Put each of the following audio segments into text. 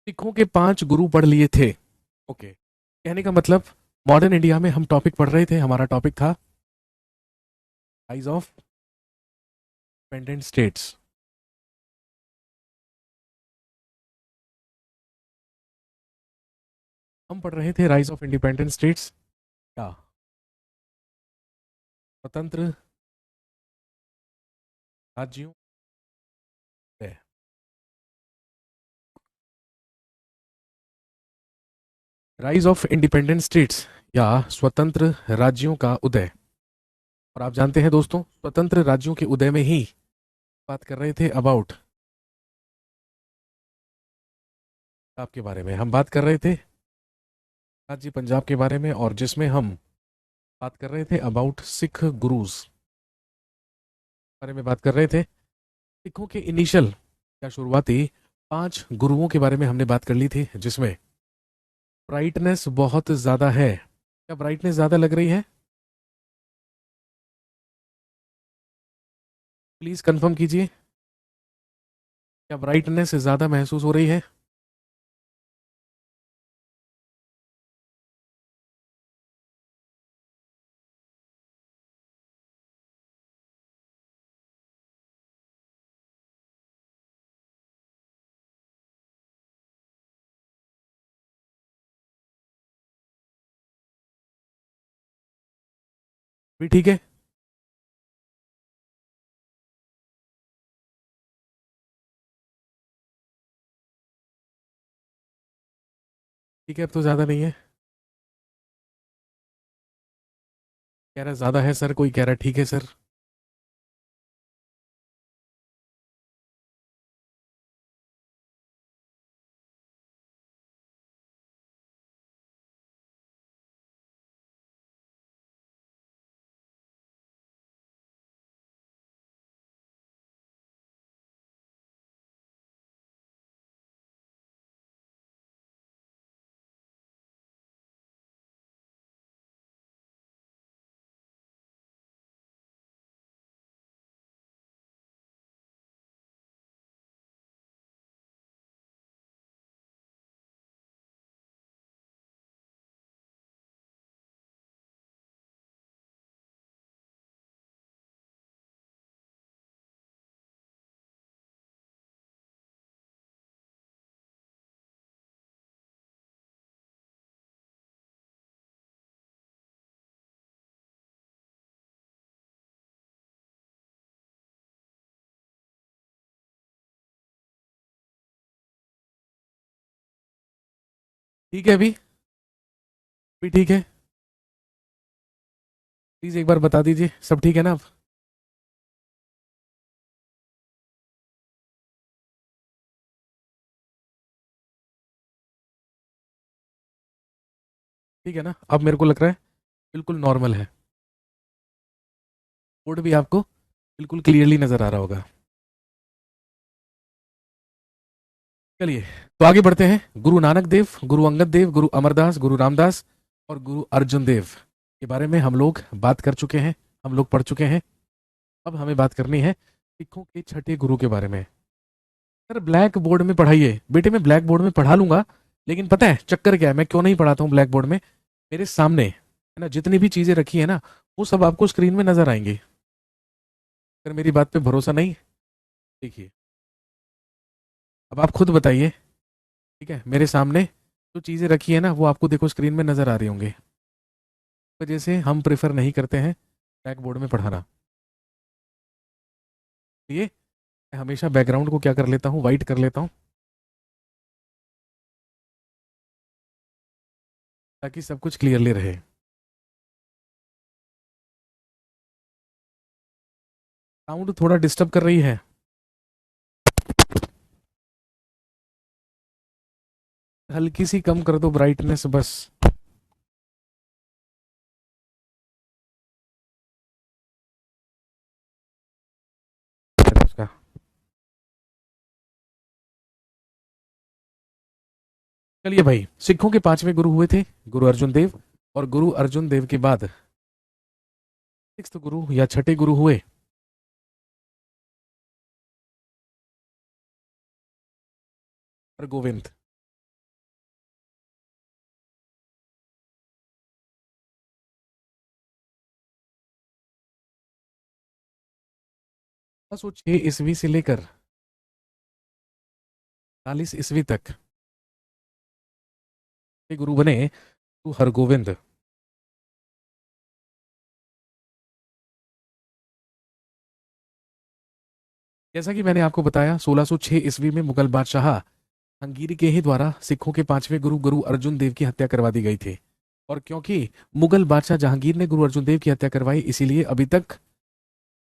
सिखों के 5 गुरु पढ़ लिए थे। ओके, कहने का मतलब मॉडर्न इंडिया में हम टॉपिक पढ़ रहे थे। हमारा टॉपिक था राइज ऑफ इंडिपेंडेंट स्टेट्स। हम पढ़ रहे थे राइज ऑफ इंडिपेंडेंट स्टेट्स या स्वतंत्र राज्यों है। राइज ऑफ इंडिपेंडेंट स्टेट्स या स्वतंत्र राज्यों का उदय। और आप जानते हैं दोस्तों, स्वतंत्र राज्यों के उदय में ही बात कर रहे थे अबाउट पंजाब के बारे में। हम बात कर रहे थे राज्य पंजाब के बारे में, और जिसमें हम बात कर रहे थे अबाउट सिख गुरुज बारे में बात कर रहे थे। सिखों के इनिशियल या शुरुआती 5 गुरुओं के बारे में हमने बात कर ली थी, जिसमें ब्राइटनेस बहुत ज्यादा है। क्या ब्राइटनेस ज्यादा लग रही है? प्लीज कंफर्म कीजिए। क्या ब्राइटनेस ज्यादा महसूस हो रही है? भी ठीक है। ठीक है, अब तो ज्यादा नहीं है। कह रहा ज्यादा है सर, कोई कह रहा ठीक है सर। ठीक है अभी? भी ठीक है? प्लीज एक बार बता दीजिए सब ठीक है ना अब? ठीक है ना? अब मेरे को लग रहा है बिल्कुल नॉर्मल है। बोर्ड भी आपको बिल्कुल क्लियरली नजर आ रहा होगा। चलिए, तो आगे बढ़ते हैं। गुरु नानक देव, गुरु अंगद देव, गुरु अमरदास, गुरु रामदास और गुरु अर्जुन देव के बारे में हम लोग बात कर चुके हैं, हम लोग पढ़ चुके हैं। अब हमें बात करनी है सिखों के छठे गुरु के बारे में। सर ब्लैक बोर्ड में पढ़ाइए बेटे। मैं ब्लैक बोर्ड में पढ़ा लूंगा, लेकिन पता है चक्कर क्या है, मैं क्यों नहीं पढ़ाता हूँ ब्लैक बोर्ड में? मेरे सामने है ना, जितनी भी चीजें रखी है ना, वो सब आपको स्क्रीन में नजर आएंगी। अगर मेरी बात पे भरोसा नहीं, देखिए, अब आप खुद बताइए। ठीक है, मेरे सामने जो चीजें रखी है ना, वो आपको देखो स्क्रीन में नजर आ रही होंगी। इस वजह से हम प्रेफर नहीं करते हैं ब्लैक बोर्ड में पढ़ाना। ये मैं हमेशा बैकग्राउंड को क्या कर लेता हूँ, वाइट कर लेता हूँ, ताकि सब कुछ क्लियरली रहे। साउंड थोड़ा डिस्टर्ब कर रही है। हल्की सी कम कर दो ब्राइटनेस बस। उसका चलिए भाई, सिखों के 5वें गुरु हुए थे गुरु अर्जुन देव। और गुरु अर्जुन देव के बाद सिक्स्थ गुरु या छठे गुरु हुए हरगोविंद। 1606 ईस्वी से लेकर 40 ईस्वी तक के गुरु बने गुरु हरगोविंद। जैसा कि मैंने आपको बताया, 1606 ईस्वी में मुगल बादशाह जहांगीर के ही द्वारा सिखों के पांचवें गुरु गुरु अर्जुन देव की हत्या करवा दी गई थी। और क्योंकि मुगल बादशाह जहांगीर ने गुरु अर्जुन देव की हत्या करवाई, इसीलिए अभी तक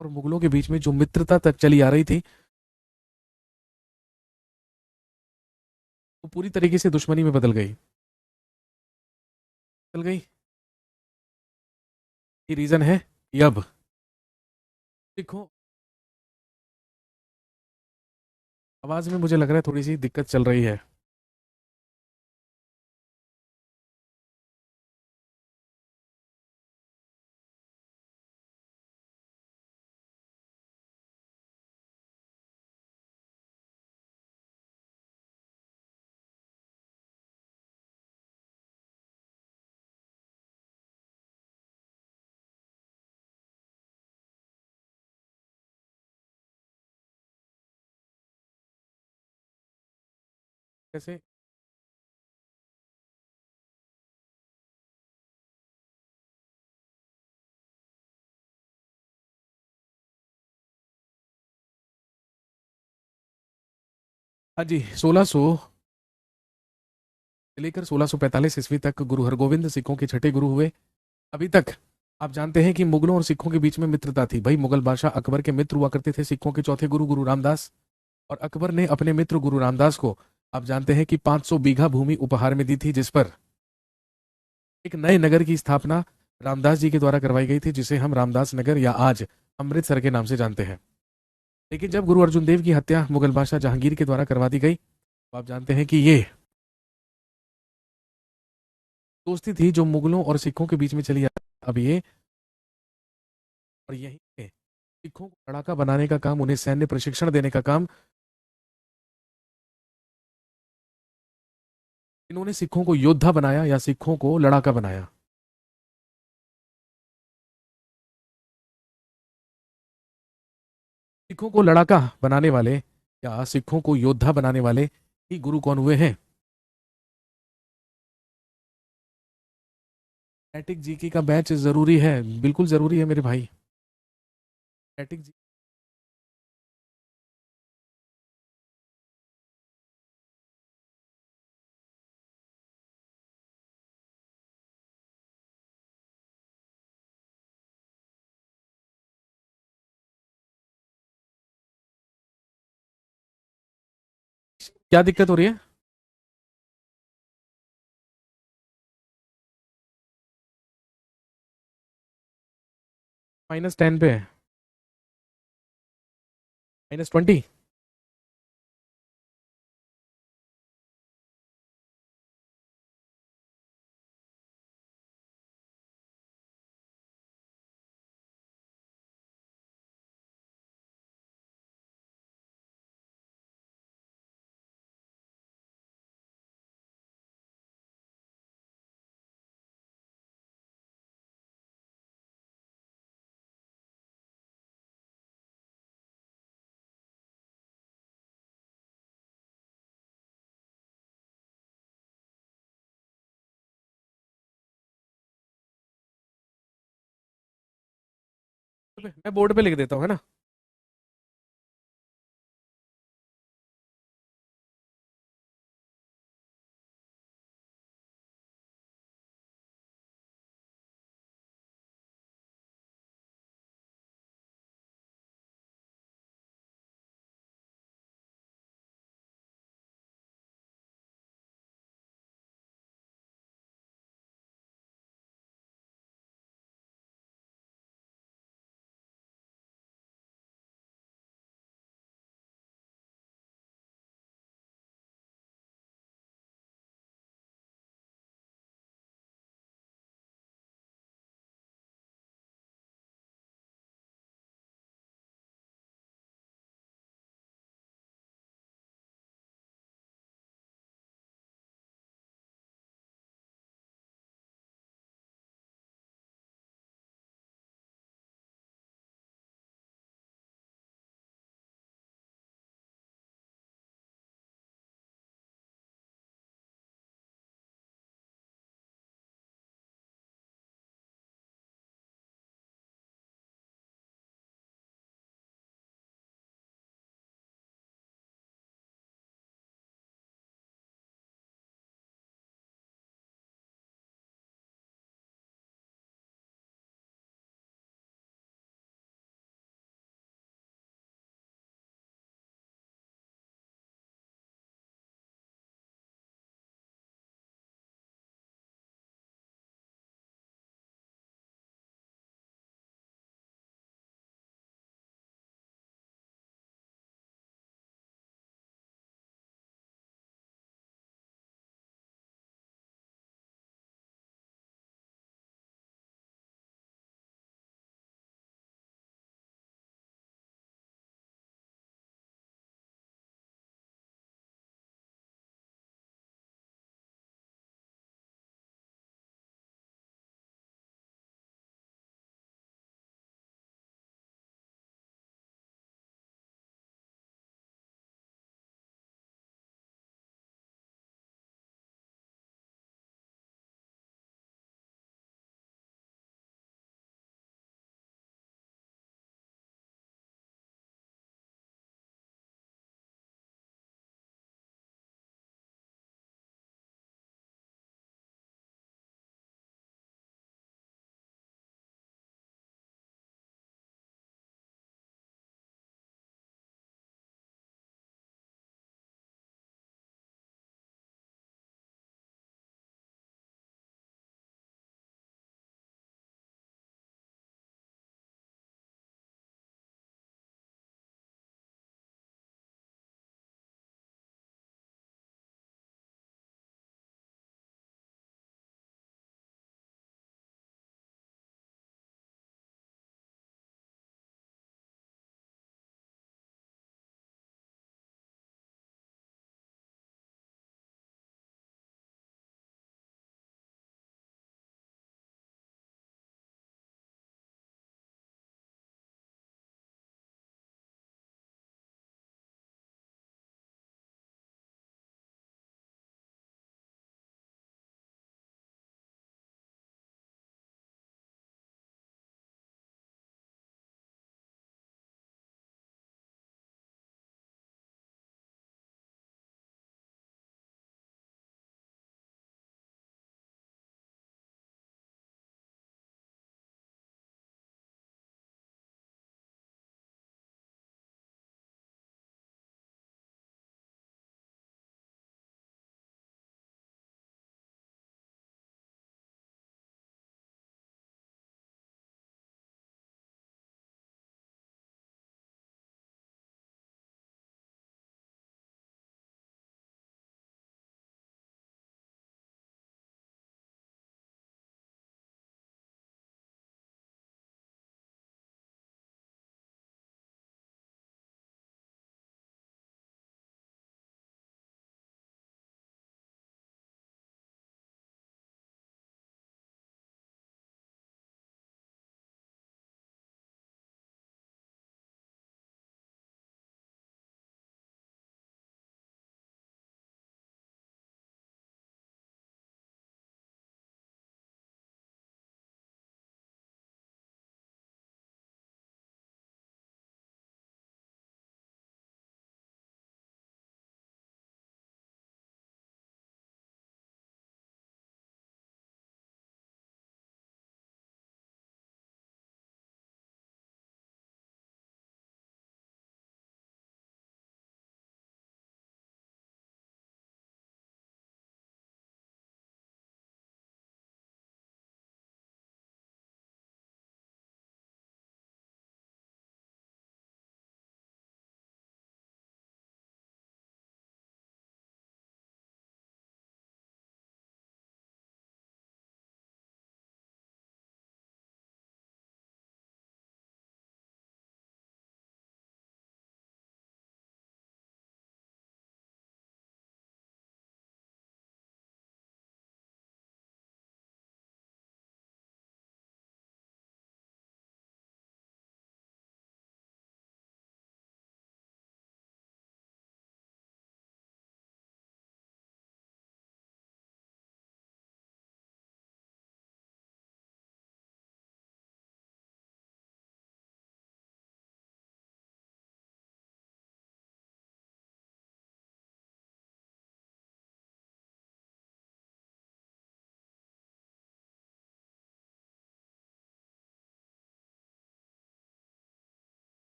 और मुगलों के बीच में जो मित्रता तक चली आ रही थी, वो पूरी तरीके से दुश्मनी में बदल गई। ये रीजन है कि अब सिखों, आवाज में मुझे लग रहा है थोड़ी सी दिक्कत चल रही है। कैसे? हाँ जी, 1600 से लेकर 1645 ईस्वी तक गुरु हरगोविंद सिखों के छठे गुरु हुए। अभी तक आप जानते हैं कि मुगलों और सिखों के बीच में मित्रता थी। भाई, मुगल बादशाह अकबर के मित्र हुआ करते थे सिखों के चौथे गुरु गुरु रामदास। और अकबर ने अपने मित्र गुरु रामदास को, आप जानते हैं कि 500 बीघा भूमि उपहार में दी थी, जिस पर एक नए नगर की स्थापना रामदास जी के द्वारा करवाई गई थी, जिसे हम रामदास नगर या आज अमृतसर के नाम से जानते हैं। लेकिन जब गुरु अर्जुन देव की हत्या मुगल बादशाह जहांगीर के द्वारा करवा दी गई, तो आप जानते हैं कि ये दोस्ती थी जो मुगलों और सिखों के बीच में चली आ, अब ये और यही पे सिखों को लड़ाका बनाने का काम, उन्हें सैन्य प्रशिक्षण देने का काम, इन्होंने सिखों को योद्धा बनाया या सिखों को लड़ाका बनाया। सिखों को लड़ाका बनाने वाले या सिखों को योद्धा बनाने वाले ही गुरु कौन हुए हैं? स्टैटिक जीके का बैच जरूरी है, बिल्कुल जरूरी है मेरे भाई। स्टैटिक जी, क्या दिक्कत हो रही है? -10 पे है? -20? मैं बोर्ड पे लिख देता हूँ, है ना?